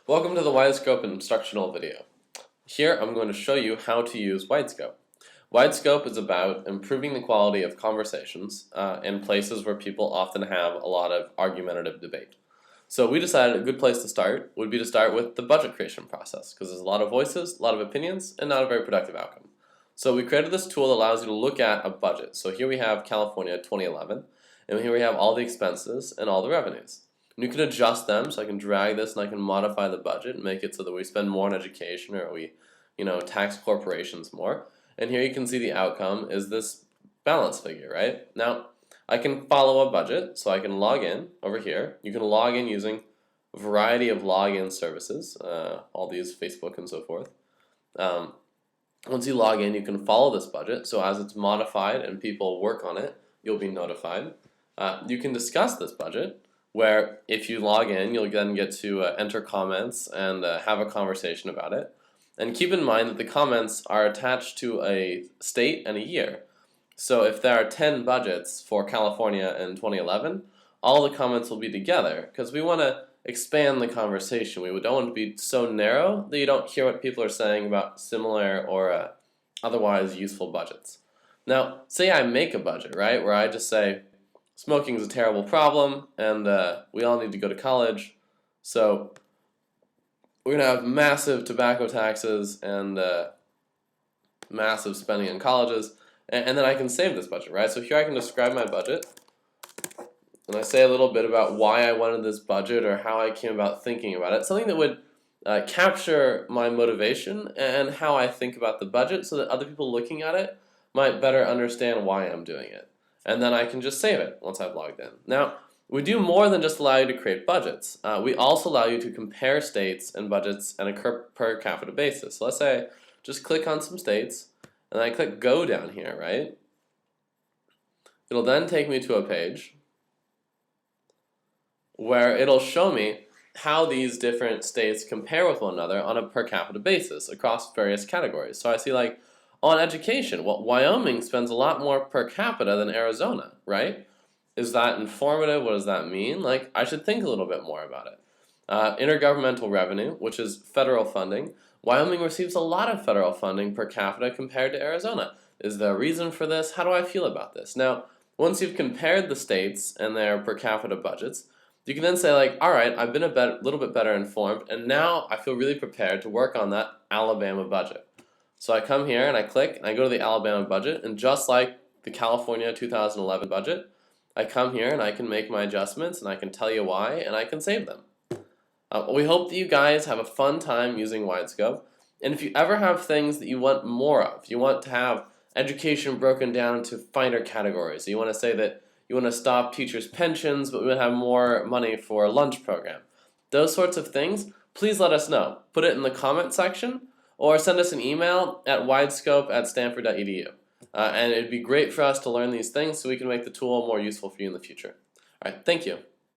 Welcome to the widescope instructional video. Here I'm going to show you how to use widescope. Widescope is about improving the quality of conversations in places where people often have a lot of argumentative debate. So we decided a good place to start would be to start with the budget creation process, because there's a lot of voices, a lot of opinions, and not a very productive outcome. So we created this tool that allows you to look at a budget. So here we have California 2011, and here we have all the expenses and all the revenues. And you can adjust them, so I can drag this and I can modify the budget and make it so that we spend more on education, or we, tax corporations more. And here you can see the outcome is this balance figure, right? Now, I can follow a budget, so I can log in over here. You can log in using a variety of login services, all these, Facebook and so forth. Once you log in, you can follow this budget, so as it's modified and people work on it, you'll be notified. You can discuss this budget, where if you log in, you'll then get to enter comments and have a conversation about it. And keep in mind that the comments are attached to a state and a year. So if there are 10 budgets for California in 2011, all the comments will be together, because we want to expand the conversation. We don't want to be so narrow that you don't hear what people are saying about similar or otherwise useful budgets. Now, say I make a budget, right, where I just say, smoking is a terrible problem, and we all need to go to college, so we're going to have massive tobacco taxes and massive spending in colleges, and then I can save this budget, right? So here I can describe my budget, and I say a little bit about why I wanted this budget or how I came about thinking about it, something that would capture my motivation and how I think about the budget so that other people looking at it might better understand why I'm doing it. And then I can just save it once I've logged in. Now, we do more than just allow you to create budgets. We also allow you to compare states and budgets on a per capita basis. So let's say I just click on some states, and I click Go down here, right? It'll then take me to a page where it'll show me how these different states compare with one another on a per capita basis across various categories. So I see, like, on education, well, Wyoming spends a lot more per capita than Arizona, right? Is that informative? What does that mean? Like, I should think a little bit more about it. Intergovernmental revenue, which is federal funding. Wyoming receives a lot of federal funding per capita compared to Arizona. Is there a reason for this? How do I feel about this? Now, once you've compared the states and their per capita budgets, you can then say, like, all right, I've been a little bit better informed, and now I feel really prepared to work on that Alabama budget. So I come here and I click and I go to the Alabama budget, and just like the California 2011 budget, I come here and I can make my adjustments and I can tell you why and I can save them. We hope that you guys have a fun time using widescope, and if you ever have things that you want more of, you want to have education broken down into finer categories, so you want to say that you want to stop teachers' pensions but we want to have more money for a lunch program, those sorts of things, please let us know. Put it in the comment section, or send us an email at widescope@stanford.edu. And it'd be great for us to learn these things so we can make the tool more useful for you in the future. All right, thank you.